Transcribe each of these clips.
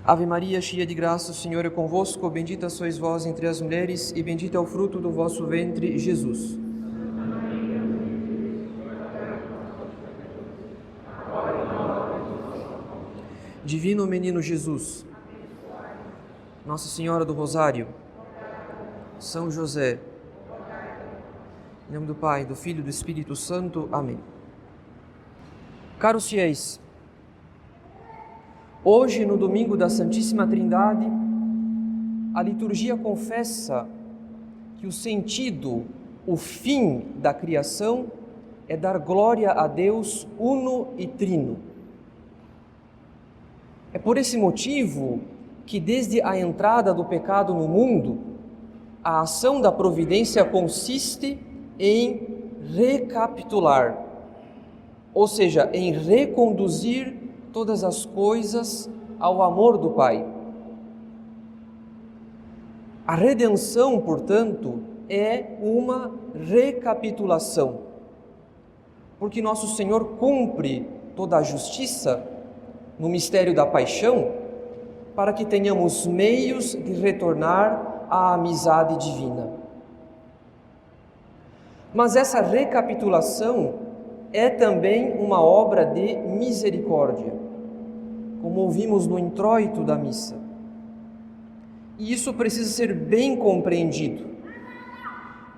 Ave Maria, cheia de graça, o Senhor é convosco, bendita sois vós entre as mulheres, e bendito é o fruto do vosso ventre, Jesus. Divino Menino Jesus, Nossa Senhora do Rosário, São José, em nome do Pai, do Filho e do Espírito Santo. Amém. Caros fiéis, hoje, no domingo da Santíssima Trindade, a liturgia confessa que o sentido, o fim da criação é dar glória a Deus uno e trino. É por esse motivo que desde a entrada do pecado no mundo, a ação da providência consiste em recapitular, ou seja, em reconduzir todas as coisas ao amor do Pai. A redenção, portanto, é uma recapitulação, porque nosso Senhor cumpre toda a justiça no mistério da paixão, para que tenhamos meios de retornar à amizade divina. Mas essa recapitulação é também uma obra de misericórdia, como ouvimos no introito da missa. E isso precisa ser bem compreendido,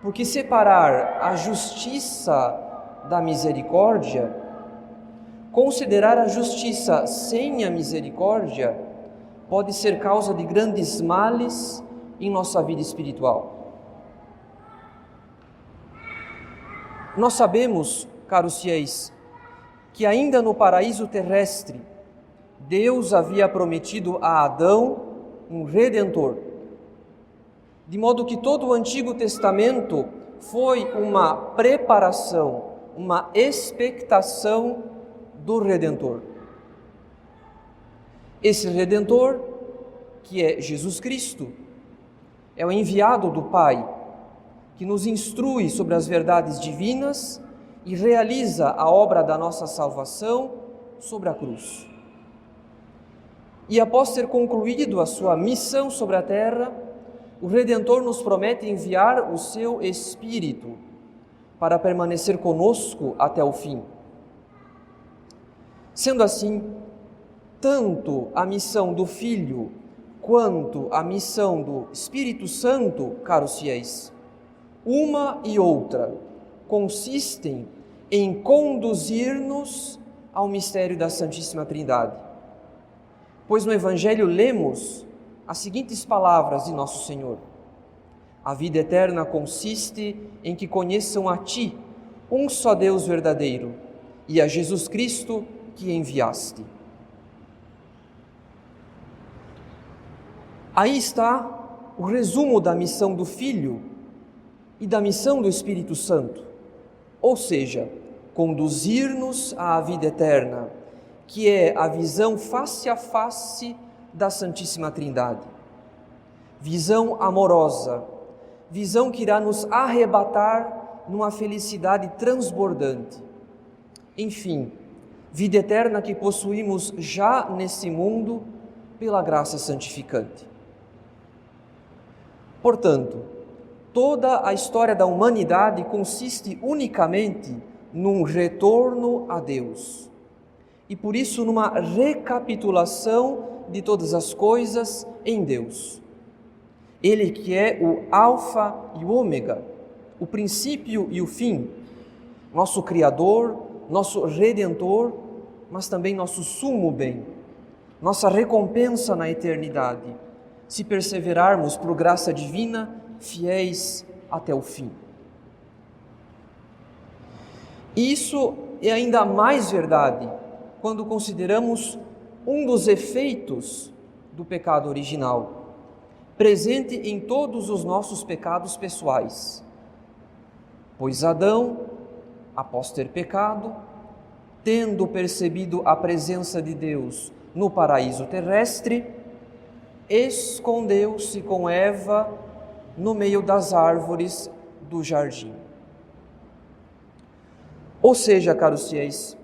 porque separar a justiça da misericórdia, considerar a justiça sem a misericórdia, pode ser causa de grandes males em nossa vida espiritual. Nós sabemos, caros fiéis, que ainda no paraíso terrestre, Deus havia prometido a Adão um Redentor, de modo que todo o Antigo Testamento foi uma preparação, uma expectação do Redentor. Esse Redentor, que é Jesus Cristo, é o enviado do Pai, que nos instrui sobre as verdades divinas e realiza a obra da nossa salvação sobre a cruz. E após ter concluído a sua missão sobre a terra, o Redentor nos promete enviar o seu Espírito para permanecer conosco até o fim. Sendo assim, tanto a missão do Filho quanto a missão do Espírito Santo, caros fiéis, uma e outra consistem em conduzir-nos ao mistério da Santíssima Trindade. Pois no Evangelho lemos as seguintes palavras de Nosso Senhor: a vida eterna consiste em que conheçam a Ti, um só Deus verdadeiro, e a Jesus Cristo que enviaste. Aí está o resumo da missão do Filho e da missão do Espírito Santo, ou seja, conduzir-nos à vida eterna, que é a visão face a face da Santíssima Trindade. Visão amorosa, visão que irá nos arrebatar numa felicidade transbordante. Enfim, vida eterna que possuímos já nesse mundo pela graça santificante. Portanto, toda a história da humanidade consiste unicamente num retorno a Deus e por isso numa recapitulação de todas as coisas em Deus. Ele que é o Alfa e o Ômega, o princípio e o fim, nosso Criador, nosso Redentor, mas também nosso sumo bem, nossa recompensa na eternidade, se perseverarmos por graça divina, fiéis até o fim. Isso é ainda mais verdade quando consideramos um dos efeitos do pecado original, presente em todos os nossos pecados pessoais. Pois Adão, após ter pecado, tendo percebido a presença de Deus no paraíso terrestre, escondeu-se com Eva no meio das árvores do jardim. Ou seja, caros fiéis,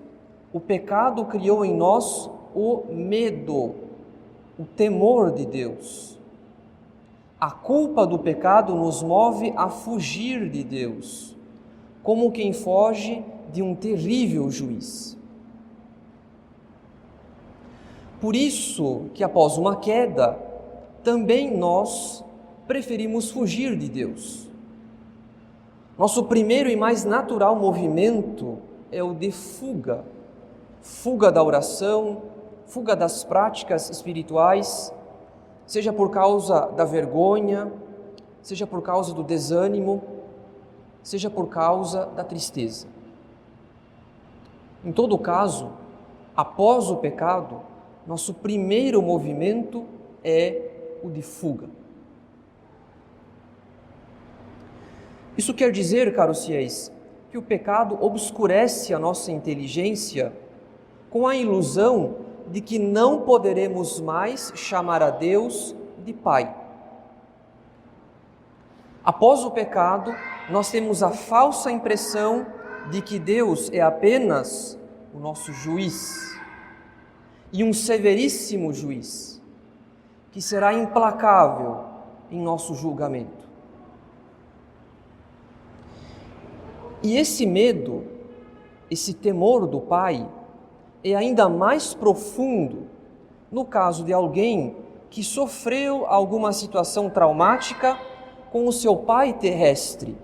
o pecado criou em nós o medo o temor de Deus. A culpa do pecado nos move a fugir de Deus, como quem foge de um terrível juiz. Por isso que após uma queda, também nós preferimos fugir de Deus. Nosso primeiro e mais natural movimento é o de fuga. Fuga da oração, fuga das práticas espirituais, seja por causa da vergonha, seja por causa do desânimo, seja por causa da tristeza. Em todo caso, após o pecado, nosso primeiro movimento é o de fuga. Isso quer dizer, caros fiéis, que o pecado obscurece a nossa inteligência com a ilusão de que não poderemos mais chamar a Deus de Pai. Após o pecado, nós temos a falsa impressão de que Deus é apenas o nosso juiz, e um severíssimo juiz, que será implacável em nosso julgamento. E esse medo, esse temor do Pai, é ainda mais profundo no caso de alguém que sofreu alguma situação traumática com o seu pai terrestre,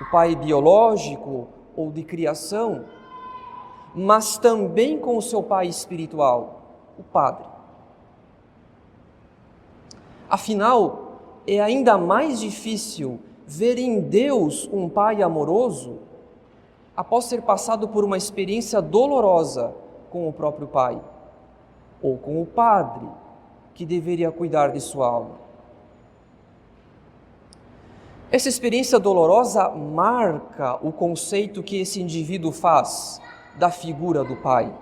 o pai biológico ou de criação, mas também com o seu pai espiritual, o padre. Afinal, é ainda mais difícil ver em Deus um pai amoroso após ter passado por uma experiência dolorosa com o próprio pai, ou com o padre, que deveria cuidar de sua alma. Essa experiência dolorosa marca o conceito que esse indivíduo faz da figura do pai.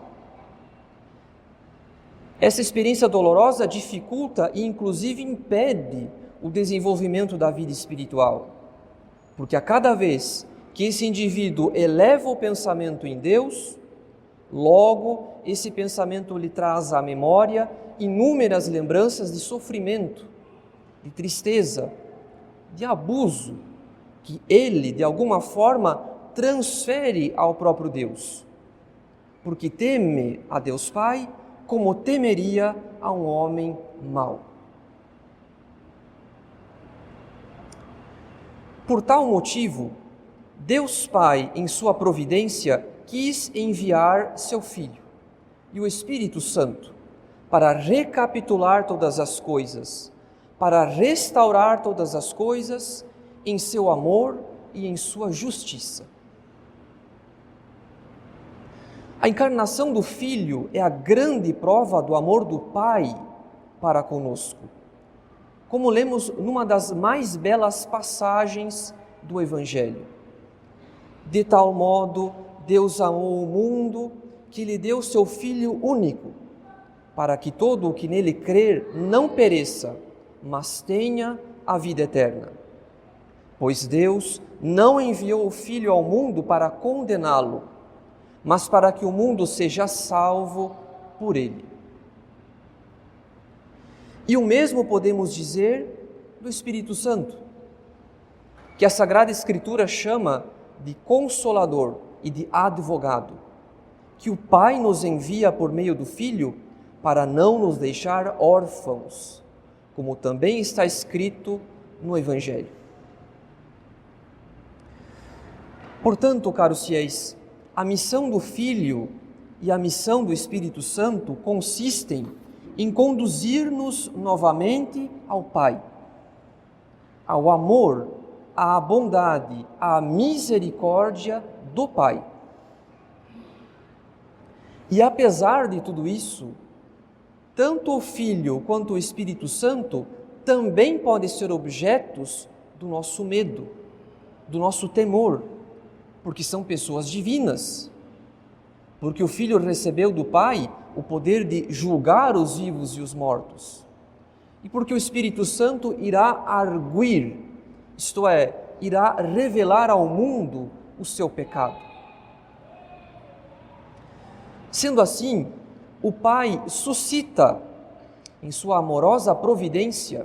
Essa experiência dolorosa dificulta e inclusive impede o desenvolvimento da vida espiritual, porque a cada vez que esse indivíduo eleva o pensamento em Deus, logo esse pensamento lhe traz à memória inúmeras lembranças de sofrimento, de tristeza, de abuso, que ele, de alguma forma, transfere ao próprio Deus, porque teme a Deus Pai como temeria a um homem mau. Por tal motivo, Deus Pai, em sua providência, quis enviar seu Filho e o Espírito Santo para recapitular todas as coisas, para restaurar todas as coisas em seu amor e em sua justiça. A encarnação do Filho é a grande prova do amor do Pai para conosco, como lemos numa das mais belas passagens do Evangelho. De tal modo, Deus amou o mundo que lhe deu seu Filho único, para que todo o que nele crer não pereça, mas tenha a vida eterna. Pois Deus não enviou o Filho ao mundo para condená-lo, mas para que o mundo seja salvo por ele. E o mesmo podemos dizer do Espírito Santo, que a Sagrada Escritura chama de Consolador e de Advogado, que o Pai nos envia por meio do Filho para não nos deixar órfãos, como também está escrito no Evangelho. Portanto, caros fiéis, a missão do Filho e a missão do Espírito Santo consistem em conduzir-nos novamente ao Pai, ao amor, à bondade, à misericórdia do Pai. E apesar de tudo isso, tanto o Filho quanto o Espírito Santo também podem ser objetos do nosso medo, do nosso temor, porque são pessoas divinas. Porque o Filho recebeu do Pai o poder de julgar os vivos e os mortos. E porque o Espírito Santo irá arguir, isto é, irá revelar ao mundo o seu pecado. Sendo assim, o Pai suscita em sua amorosa providência,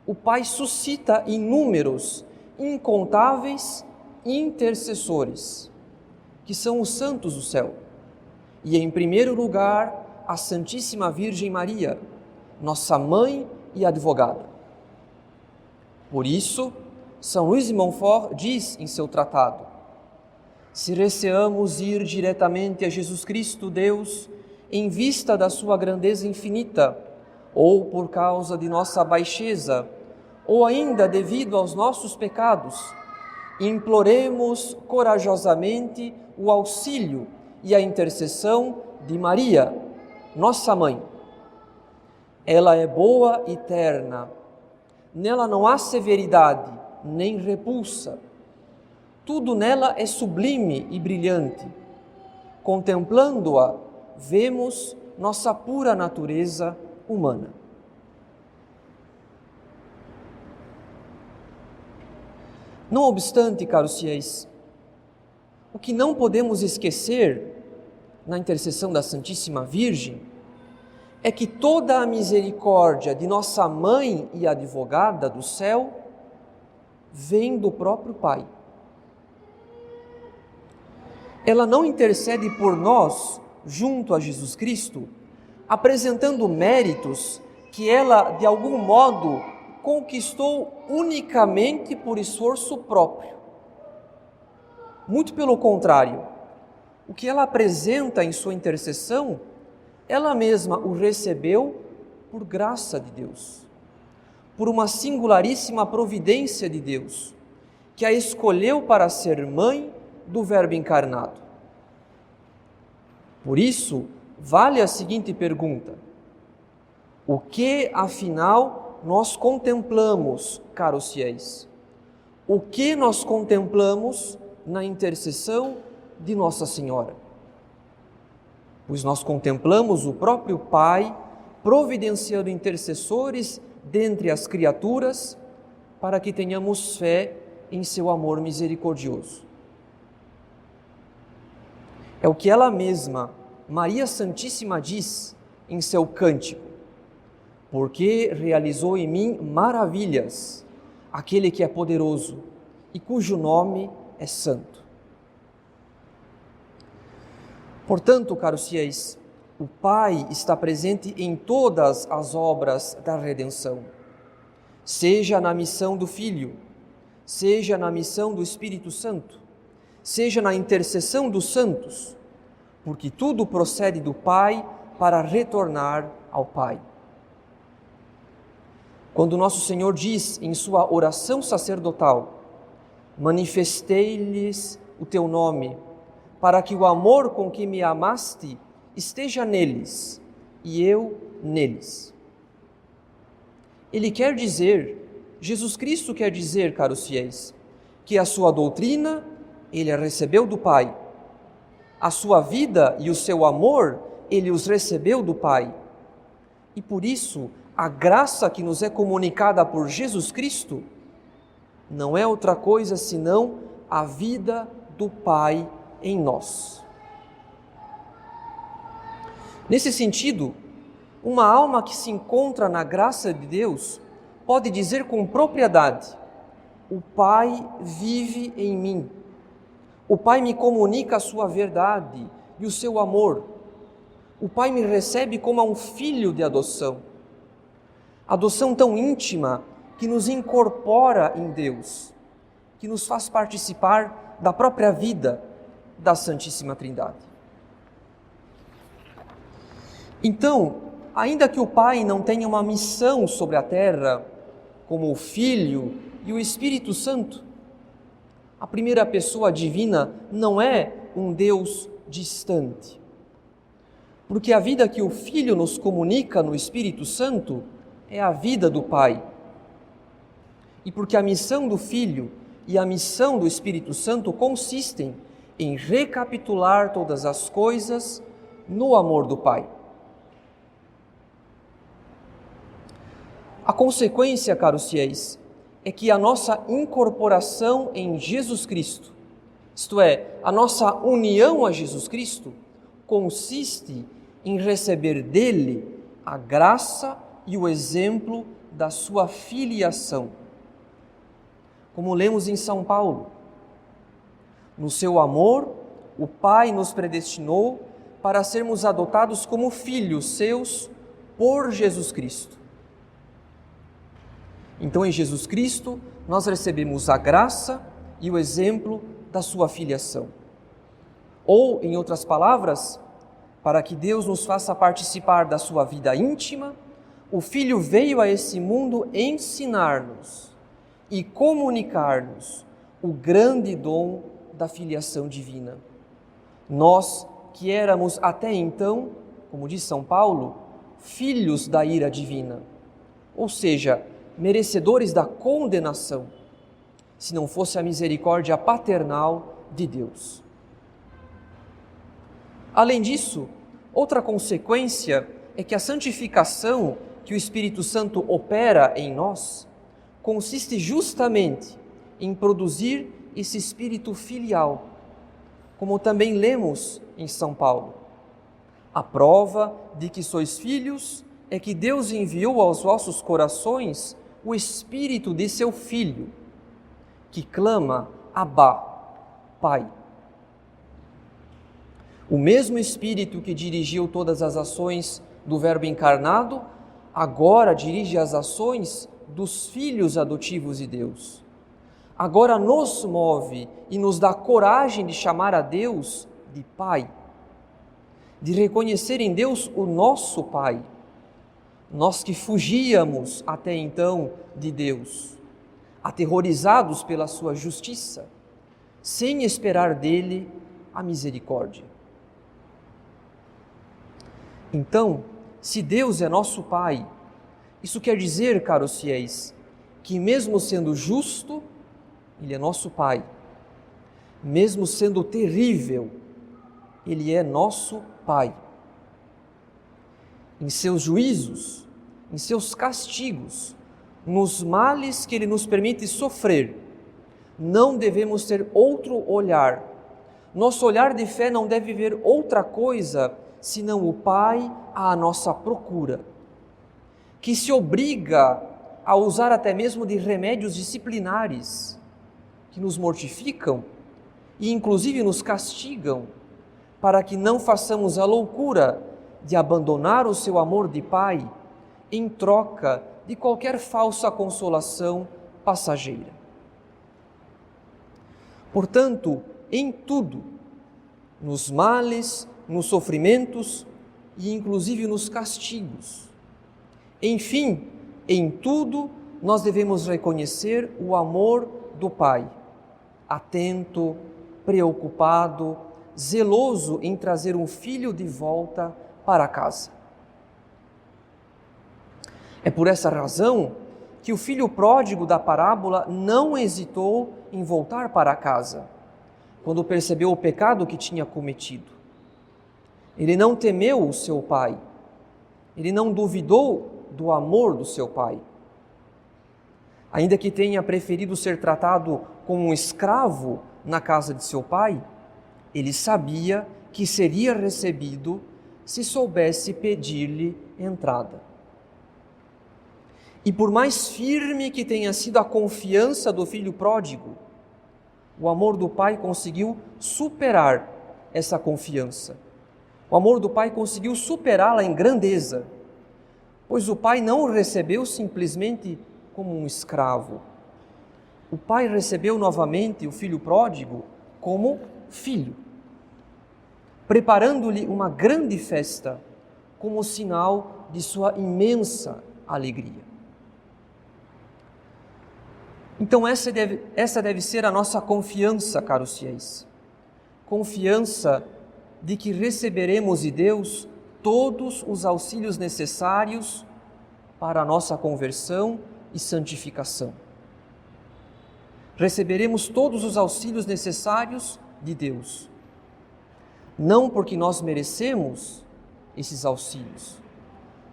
o Pai suscita inúmeros, incontáveis intercessores, que são os santos do céu. E em primeiro lugar, a Santíssima Virgem Maria, nossa mãe e advogada. Por isso, São Luís de Montfort diz em seu tratado: se receamos ir diretamente a Jesus Cristo, Deus, em vista da sua grandeza infinita, ou por causa de nossa baixeza, ou ainda devido aos nossos pecados, imploremos corajosamente o auxílio e a intercessão de Maria, nossa mãe. Ela é boa e terna, nela não há severidade nem repulsa, tudo nela é sublime e brilhante. Contemplando-a, vemos nossa pura natureza humana. Não obstante, caros fiéis, o que não podemos esquecer na intercessão da Santíssima Virgem é que toda a misericórdia de nossa mãe e advogada do céu vem do próprio Pai. Ela não intercede por nós junto a Jesus Cristo, apresentando méritos que ela, de algum modo, conquistou unicamente por esforço próprio. Muito pelo contrário, o que ela apresenta em sua intercessão, ela mesma o recebeu por graça de Deus, por uma singularíssima providência de Deus, que a escolheu para ser mãe do Verbo encarnado. Por isso, vale a seguinte pergunta: o que, afinal, nós contemplamos, caros fiéis? O que nós contemplamos na intercessão de Nossa Senhora? Pois nós contemplamos o próprio Pai providenciando intercessores dentre as criaturas para que tenhamos fé em seu amor misericordioso. É o que ela mesma, Maria Santíssima, diz em seu cântico: porque realizou em mim maravilhas aquele que é poderoso e cujo nome é santo. Portanto, caros fiéis, o Pai está presente em todas as obras da redenção, seja na missão do Filho, seja na missão do Espírito Santo, seja na intercessão dos santos, porque tudo procede do Pai para retornar ao Pai. Quando Nosso Senhor diz em sua oração sacerdotal: manifestei-lhes o teu nome, para que o amor com que me amaste esteja neles e eu neles. Ele quer dizer, Jesus Cristo quer dizer, caros fiéis, que a sua doutrina ele a recebeu do Pai, a sua vida e o seu amor ele os recebeu do Pai, e por isso a graça que nos é comunicada por Jesus Cristo não é outra coisa senão a vida do Pai em nós. Nesse sentido, uma alma que se encontra na graça de Deus pode dizer com propriedade: o Pai vive em mim. O Pai me comunica a sua verdade e o seu amor. O Pai me recebe como a um filho de adoção. Adoção tão íntima que nos incorpora em Deus, que nos faz participar da própria vida da Santíssima Trindade. Então, ainda que o Pai não tenha uma missão sobre a terra, como o Filho e o Espírito Santo, a primeira pessoa divina não é um Deus distante, porque a vida que o Filho nos comunica no Espírito Santo é a vida do Pai. E porque a missão do Filho e a missão do Espírito Santo consistem em recapitular todas as coisas no amor do Pai. A consequência, caros fiéis, é que a nossa incorporação em Jesus Cristo, isto é, a nossa união a Jesus Cristo, consiste em receber dele a graça e o exemplo da sua filiação. Como lemos em São Paulo, no seu amor, o Pai nos predestinou para sermos adotados como filhos seus por Jesus Cristo. Então, em Jesus Cristo, nós recebemos a graça e o exemplo da sua filiação. Ou, em outras palavras, para que Deus nos faça participar da sua vida íntima, o Filho veio a esse mundo ensinar-nos e comunicar-nos o grande dom da filiação divina. Nós, que éramos até então, como diz São Paulo, filhos da ira divina, ou seja, merecedores da condenação, se não fosse a misericórdia paternal de Deus. Além disso, outra consequência é que a santificação que o Espírito Santo opera em nós consiste justamente em produzir esse espírito filial, como também lemos em São Paulo. A prova de que sois filhos é que Deus enviou aos vossos corações o Espírito de seu Filho, que clama, Abba, Pai. O mesmo Espírito que dirigiu todas as ações do Verbo encarnado, agora dirige as ações dos filhos adotivos de Deus. Agora nos move e nos dá coragem de chamar a Deus de Pai, de reconhecer em Deus o nosso Pai. Nós que fugíamos até então de Deus, aterrorizados pela sua justiça, sem esperar dele a misericórdia. Então, se Deus é nosso Pai, isso quer dizer, caros fiéis, que mesmo sendo justo, Ele é nosso Pai. Mesmo sendo terrível, Ele é nosso Pai. Em seus juízos, em seus castigos, nos males que Ele nos permite sofrer, não devemos ter outro olhar. Nosso olhar de fé não deve ver outra coisa senão o Pai à nossa procura, que se obriga a usar até mesmo de remédios disciplinares, que nos mortificam e inclusive nos castigam, para que não façamos a loucura de abandonar o seu amor de Pai em troca de qualquer falsa consolação passageira. Portanto, em tudo, nos males, nos sofrimentos e inclusive nos castigos, enfim, em tudo nós devemos reconhecer o amor do Pai, atento, preocupado, zeloso em trazer um filho de volta para casa. É por essa razão que o filho pródigo da parábola não hesitou em voltar para casa, quando percebeu o pecado que tinha cometido. Ele não temeu o seu pai, ele não duvidou do amor do seu pai. Ainda que tenha preferido ser tratado como um escravo na casa de seu pai, ele sabia que seria recebido se soubesse pedir-lhe entrada. E por mais firme que tenha sido a confiança do filho pródigo, o amor do pai conseguiu superar essa confiança. O amor do pai conseguiu superá-la em grandeza, pois o pai não o recebeu simplesmente como um escravo. O pai recebeu novamente o filho pródigo como filho, preparando-lhe uma grande festa como sinal de sua imensa alegria. Então essa deve ser a nossa confiança, caros fiéis. Confiança de que receberemos de Deus todos os auxílios necessários para a nossa conversão e santificação. Receberemos todos os auxílios necessários de Deus, não porque nós merecemos esses auxílios,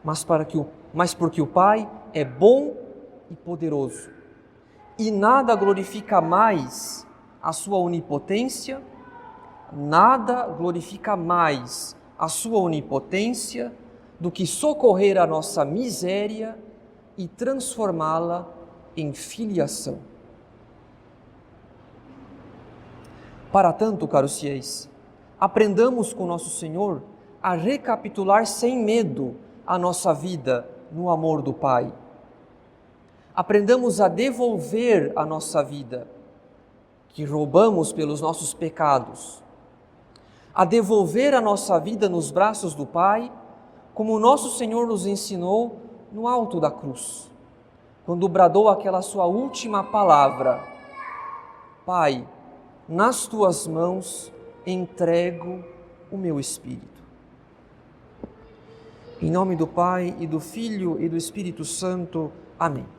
mas porque o Pai é bom e poderoso, e nada glorifica mais a sua onipotência, do que socorrer a nossa miséria e transformá-la em filiação. Para tanto, caros fiéis, aprendamos com nosso Senhor a recapitular sem medo a nossa vida no amor do Pai. Aprendamos a devolver a nossa vida, que roubamos pelos nossos pecados, a devolver a nossa vida nos braços do Pai, como o nosso Senhor nos ensinou no alto da cruz, quando bradou aquela sua última palavra: Pai, nas tuas mãos entrego o meu espírito. Em nome do Pai, e do Filho, e do Espírito Santo. Amém.